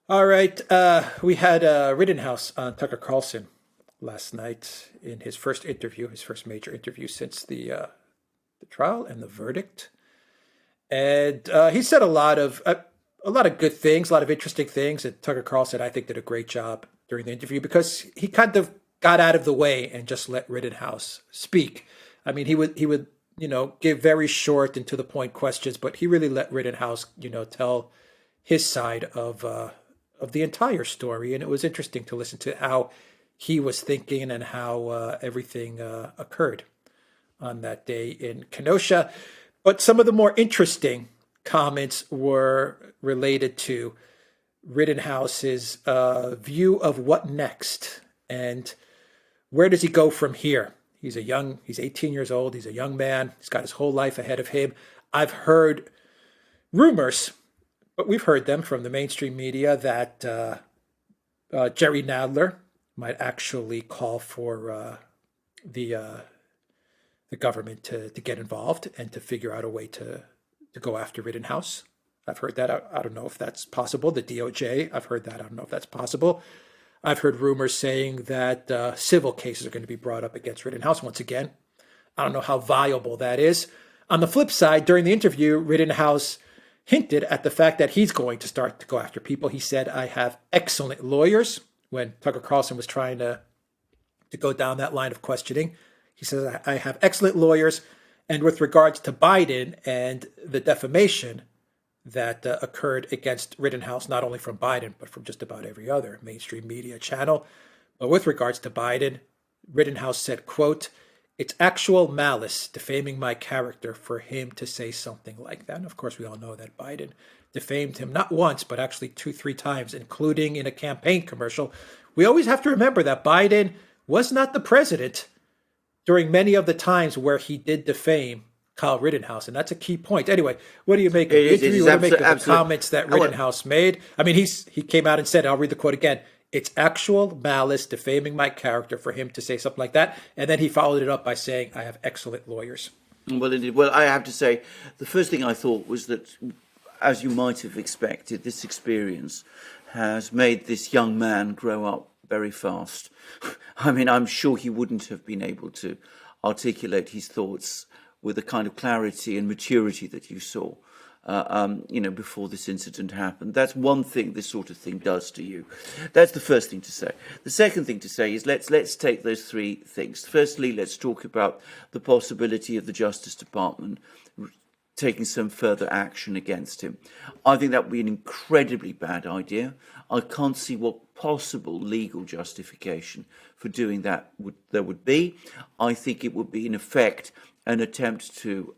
All right. We had Rittenhouse on Tucker Carlson last night in his first interview, his first major interview since the trial and the verdict. And he said a lot of good things, a lot of interesting things. And Tucker Carlson, I think, did a great job during the interview because he kind of got out of the way and just let Rittenhouse speak. I mean, he would give very short and to the point questions, but he really let Rittenhouse tell his side of the entire story, and it was interesting to listen to how he was thinking and how everything occurred on that day in Kenosha. But some of the more interesting comments were related to Rittenhouse's view of what next and where does he go from here. He's 18 years old. He's a young man. He's got his whole life ahead of him. I've heard rumors, but we've heard them from the mainstream media that Jerry Nadler might actually call for the government to get involved and to figure out a way to go after Rittenhouse. I've heard that. I don't know if that's possible. The DOJ, I've heard that. I don't know if that's possible. I've heard rumors saying that civil cases are going to be brought up against Rittenhouse once again. I don't know how viable that is. On the flip side, during the interview, Rittenhouse hinted at the fact that he's going to start to go after people. He said, I have excellent lawyers, when Tucker Carlson was trying to go down that line of questioning. He says, I have excellent lawyers. And with regards to Biden and the defamation that occurred against Rittenhouse, not only from Biden, but from just about every other mainstream media channel. But with regards to Biden, Rittenhouse said, quote, it's actual malice defaming my character for him to say something like that. And of course, we all know that Biden defamed him not once, but actually 2-3 times, including in a campaign commercial. We always have to remember that Biden was not the president during many of the times where he did defame Kyle Rittenhouse, and that's a key point. Anyway, what do you make of the interview? What do you make of the comments that Rittenhouse made? I mean, he came out and said, I'll read the quote again, it's actual malice defaming my character for him to say something like that. And then he followed it up by saying, I have excellent lawyers. Well, indeed. Well, I have to say, the first thing I thought was that, as you might have expected, this experience has made this young man grow up very fast. I mean, I'm sure he wouldn't have been able to articulate his thoughts with the kind of clarity and maturity that you saw, before this incident happened. That's one thing this sort of thing does to you. That's the first thing to say. The second thing to say is let's take those three things. Firstly, let's talk about the possibility of the Justice Department taking some further action against him. I think that would be an incredibly bad idea. I can't see what possible legal justification for doing that there would be. I think it would be, in effect, an attempt to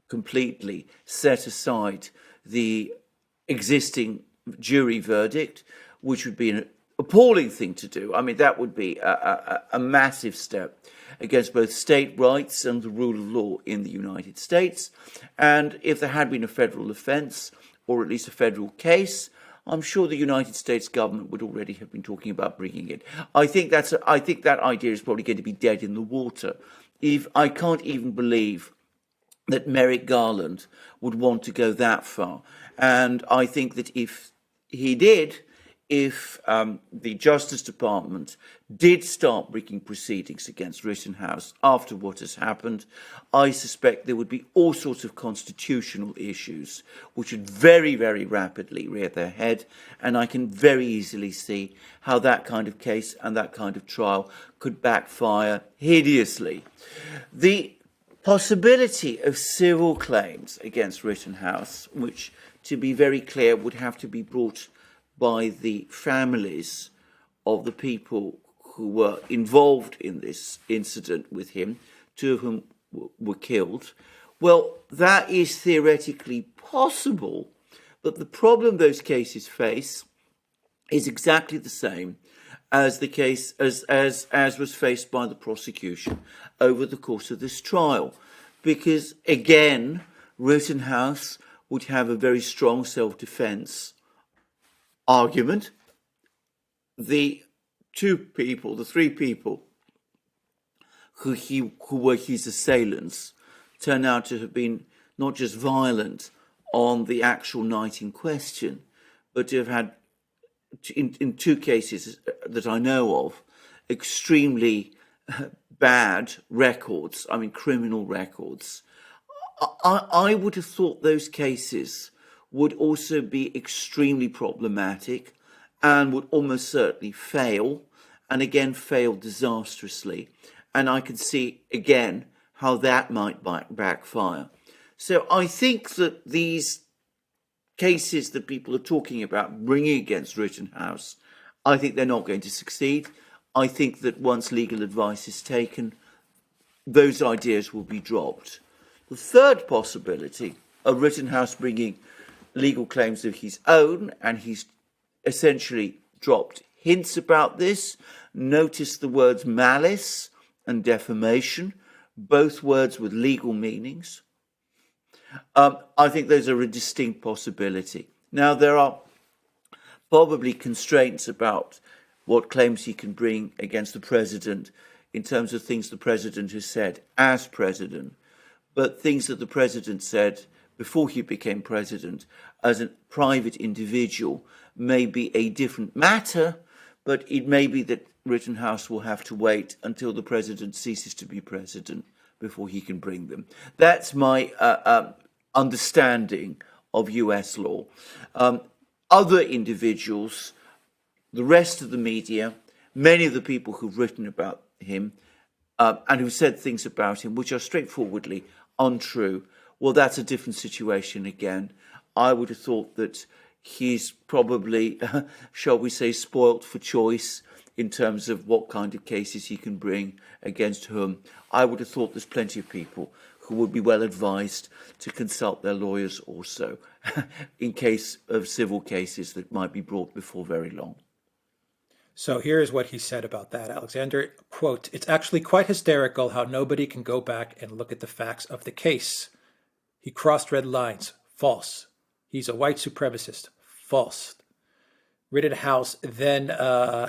completely set aside the existing jury verdict, which would be an appalling thing to do. I mean, that would be a massive step against both state rights and the rule of law in the United States. And if there had been a federal offence, or at least a federal case, I'm sure the United States government would already have been talking about bringing it. I think that idea is probably going to be dead in the water. If I can't even believe that Merrick Garland would want to go that far. And I think that if he did, if the Justice Department did start bringing proceedings against Rittenhouse after what has happened, I suspect there would be all sorts of constitutional issues which would very, very rapidly rear their head. And I can very easily see how that kind of case and that kind of trial could backfire hideously. The possibility of civil claims against Rittenhouse, which, to be very clear, would have to be brought by the families of the people who were involved in this incident with him, 2 of whom were killed. Well, that is theoretically possible, but the problem those cases face is exactly the same as the case as was faced by the prosecution over the course of this trial, because again, Rittenhouse would have a very strong self-defense argument. The 3 people who were his assailants turn out to have been not just violent on the actual night in question, but to have had in two cases that I know of, extremely bad records, I mean criminal records. I would have thought those cases would also be extremely problematic and would almost certainly fail, and again fail disastrously. And I can see again how that might backfire. So I think that these cases that people are talking about bringing against Rittenhouse, I think they're not going to succeed. I think that once legal advice is taken, those ideas will be dropped. The third possibility of Rittenhouse bringing legal claims of his own, and he's essentially dropped hints about this. Notice the words malice and defamation, both words with legal meanings. I think those are a distinct possibility. Now, there are probably constraints about what claims he can bring against the president in terms of things the president has said as president, but things that the president said before he became president as a private individual may be a different matter, but it may be that Rittenhouse will have to wait until the president ceases to be president before he can bring them. That's my understanding of US law. Other individuals, the rest of the media, many of the people who've written about him and who said things about him which are straightforwardly untrue, well, that's a different situation again. I would have thought that he's probably, shall we say, spoilt for choice in terms of what kind of cases he can bring against whom. I would have thought there's plenty of people who would be well advised to consult their lawyers also in case of civil cases that might be brought before very long. So here's what he said about that, Alexander. Quote, "It's actually quite hysterical how nobody can go back and look at the facts of the case. He crossed red lines. False. He's a white supremacist. False." Rittenhouse then,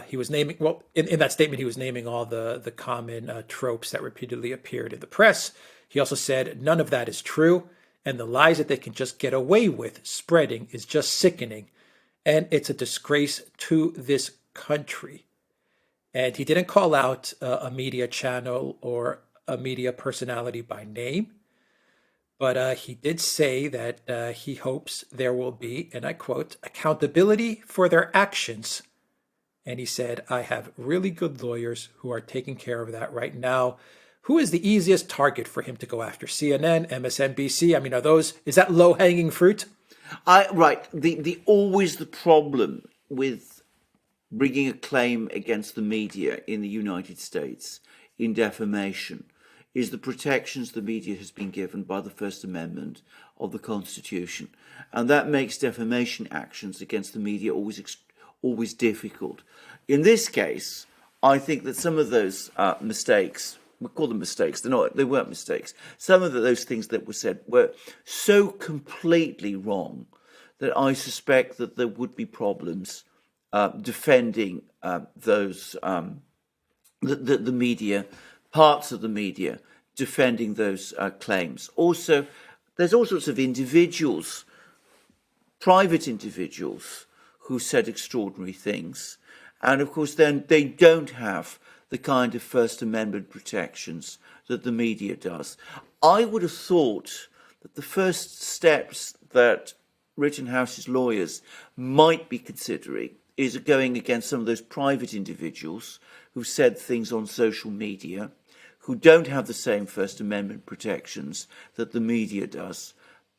he was naming, well, in that statement, he was naming all the common tropes that repeatedly appeared in the press. He also said, none of that is true, and the lies that they can just get away with spreading is just sickening, and it's a disgrace to this country. And he didn't call out a media channel or a media personality by name, but he did say that he hopes there will be, and I quote, accountability for their actions. And he said, I have really good lawyers who are taking care of that right now. Who is the easiest target for him to go after? CNN, MSNBC? I mean, is that low-hanging fruit? Right. Always the problem with bringing a claim against the media in the United States in defamation is the protections the media has been given by the First Amendment of the Constitution. And that makes defamation actions against the media always difficult. In this case, I think that some of those mistakes, we call them mistakes, they weren't mistakes. Some of those things that were said were so completely wrong that I suspect that there would be problems defending those, the media, parts of the media, defending those claims. Also, there's all sorts of individuals, private individuals, who said extraordinary things. And of course, then they don't have the kind of First Amendment protections that the media does. I would have thought that the first steps that Rittenhouse's lawyers might be considering is going against some of those private individuals who said things on social media, who don't have the same First Amendment protections that the media does.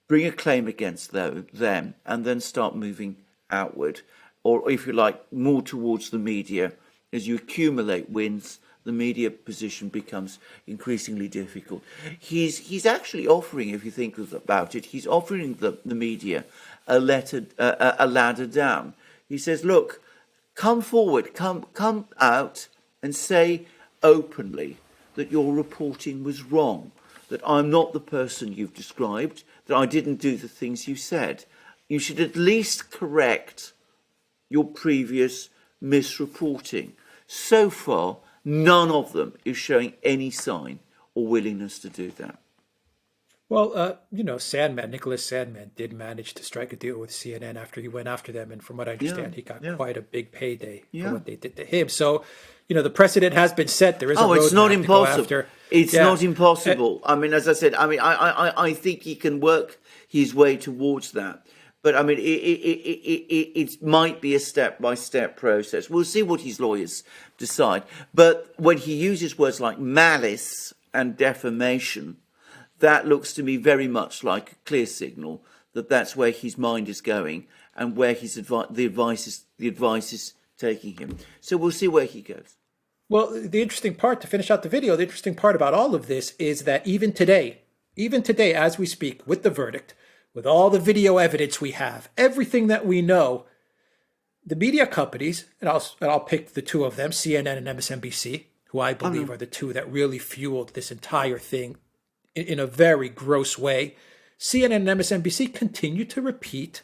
Bring a claim against them and then start moving outward, or if you like, more towards the media. As you accumulate wins, the media position becomes increasingly difficult. He's actually offering, if you think about it, he's offering the media a ladder down. He says, look, come forward, come out and say openly that your reporting was wrong, that I'm not the person you've described, that I didn't do the things you said. You should at least correct your previous misreporting. So far, none of them is showing any sign or willingness to do that. Well, Nicholas Sandman did manage to strike a deal with CNN after he went after them. And from what I Yeah, understand, he got yeah, quite a big payday for yeah. what they did to him. So, the precedent has been set. There is a Oh, it's not roadmap to go impossible. after. It's Yeah. not impossible. I mean, as I said, I mean, I think he can work his way towards that. But I mean, it might be a step-by-step process. We'll see what his lawyers decide. But when he uses words like malice and defamation, that looks to me very much like a clear signal that that's where his mind is going and where the advice is taking him. So we'll see where he goes. Well, the interesting part, to finish out the video, the interesting part about all of this is that even today, as we speak, with the verdict, with all the video evidence we have, everything that we know, the media companies, and I'll pick the two of them, CNN and MSNBC, who I believe are the two that really fueled this entire thing in a very gross way. CNN and MSNBC continue to repeat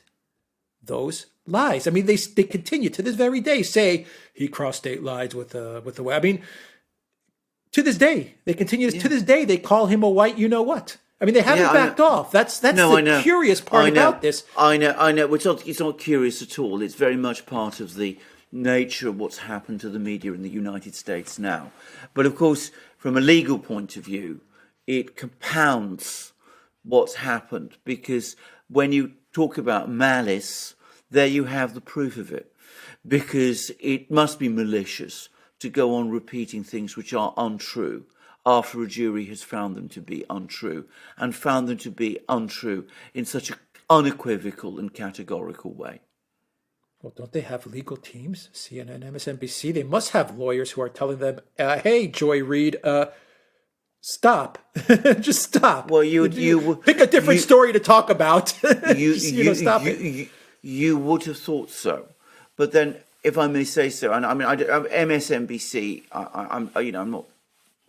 those lies. I mean, they continue to this very day say he crossed state lines with the way. I mean, to this day, they continue. To this day, they call him a white. You know what? I mean, they haven't backed off. That's No, I know. the curious part about this. I know. It's not curious at all. It's very much part of the nature of what's happened to the media in the United States now. But of course, from a legal point of view, it compounds what's happened, because when you talk about malice, there you have the proof of it, because it must be malicious to go on repeating things which are untrue after a jury has found them to be untrue, and found them to be untrue in such an unequivocal and categorical way. Well, don't they have legal teams? CNN, MSNBC, they must have lawyers who are telling them, hey, Joy Reid, stop. Just stop. Well, you pick a different story to talk about. Stop it. You would have thought so, but then, if I may say so, and I mean, MSNBC.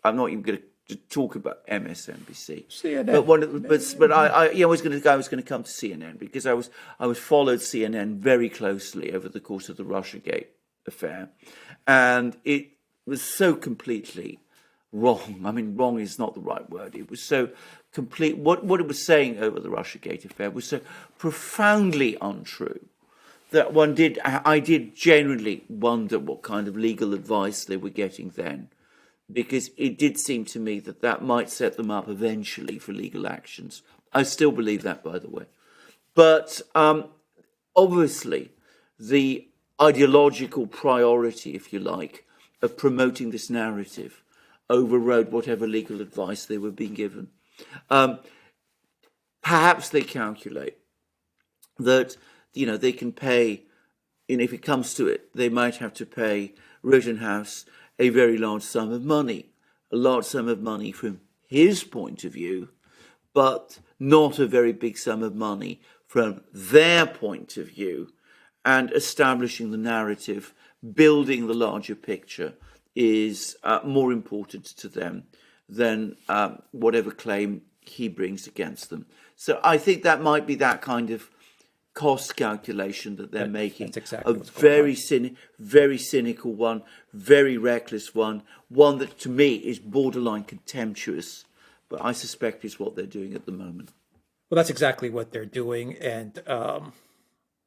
I'm not even going to talk about MSNBC. CNN. But I was going to come to CNN, because I followed CNN very closely over the course of the Russiagate affair, and it was so completely wrong. I mean, wrong is not the right word. It was so complete. What it was saying over the Russiagate affair was so profoundly untrue that I did genuinely wonder what kind of legal advice they were getting then, because it did seem to me that might set them up eventually for legal actions. I still believe that, by the way. But obviously, the ideological priority, if you like, of promoting this narrative overrode whatever legal advice they were being given. Perhaps they calculate that, they can pay, and if it comes to it, they might have to pay Rittenhouse a very large sum of money, from his point of view, but not a very big sum of money from their point of view. And establishing the narrative, building the larger picture, is more important to them than whatever claim he brings against them. So I think that might be that kind of cost calculation that they're making. That's exactly a very cynical one, very reckless one that to me is borderline contemptuous, but I suspect is what they're doing at the moment. Well, that's exactly what they're doing. And,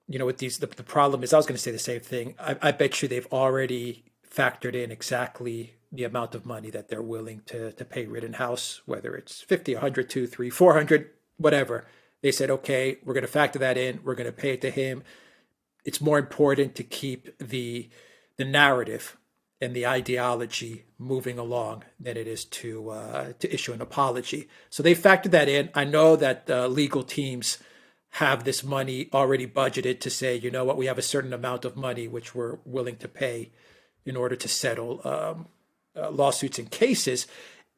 with these, the problem is, I was going to say the same thing. I bet you they've already factored in exactly the amount of money that they're willing to pay Rittenhouse, whether it's 50, 100, 2, 3, 400, whatever. They said, okay, we're going to factor that in. We're going to pay it to him. It's more important to keep the narrative and the ideology moving along than it is to issue an apology. So they factored that in. I know that legal teams have this money already budgeted to say, you know what, we have a certain amount of money which we're willing to pay in order to settle lawsuits and cases.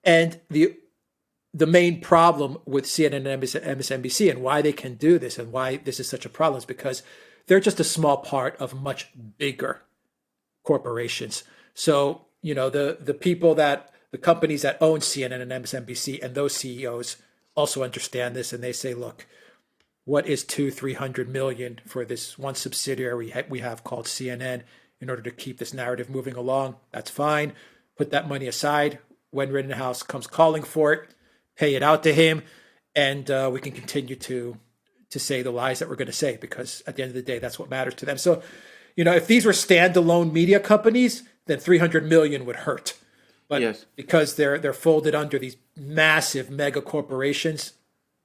And the main problem with CNN and MSNBC and why they can do this and why this is such a problem is because they're just a small part of much bigger corporations. So, the people the companies that own CNN and MSNBC and those CEOs also understand this, and they say, look, what is 200-300 million for this one subsidiary we have called CNN in order to keep this narrative moving along? That's fine. Put that money aside. When Rittenhouse comes calling for it, pay it out to him. and we can continue to say the lies that we're going to say, because at the end of the day, that's what matters to them. So, if these were standalone media companies, then 300 million would hurt. But Yes. because they're folded under these massive mega corporations,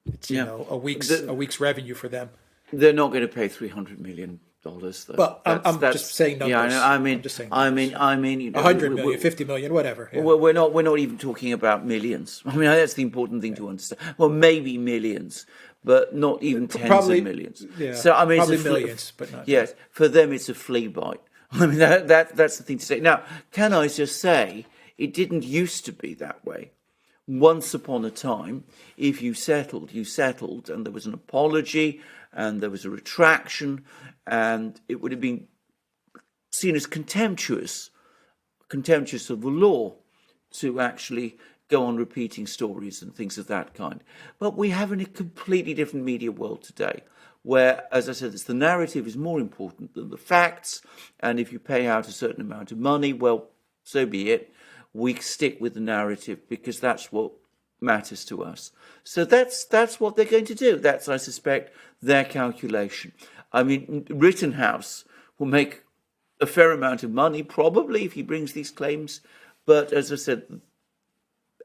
it's a week's revenue for them. They're not going to pay $300 million, though. Well, I'm just saying numbers. Yeah, I'm just saying numbers. I mean, 100 million, 50 million, whatever. Yeah. We're not even talking about millions. I mean, that's the important thing to understand. Well, maybe millions, but not even tens of millions. Yeah, so I mean, probably it's millions, but not. Yes, for them, it's a flea bite. I mean, that's the thing to say. Now, can I just say, it didn't used to be that way. Once upon a time, if you settled, and there was an apology, and there was a retraction, and it would have been seen as contemptuous of the law to actually go on repeating stories and things of that kind. But we have in a completely different media world today, where, as I said, the narrative is more important than the facts, and if you pay out a certain amount of money, well, so be it. We stick with the narrative because that's what matters to us. So that's what they're going to do. That's, I suspect, their calculation. I mean, Rittenhouse will make a fair amount of money, probably, if he brings these claims. But as I said,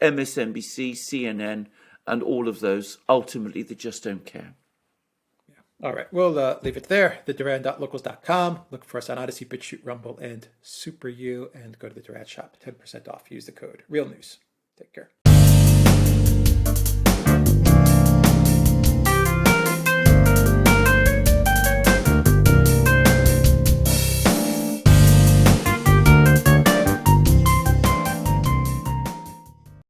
MSNBC, CNN, and all of those, ultimately, they just don't care. All right, we'll leave it there. The Duran.locals.com. Look for us on ODYSEE, BitChute, Rumble, and Super U, and go to the Duran shop. 10% off. Use the code Real News. Take care.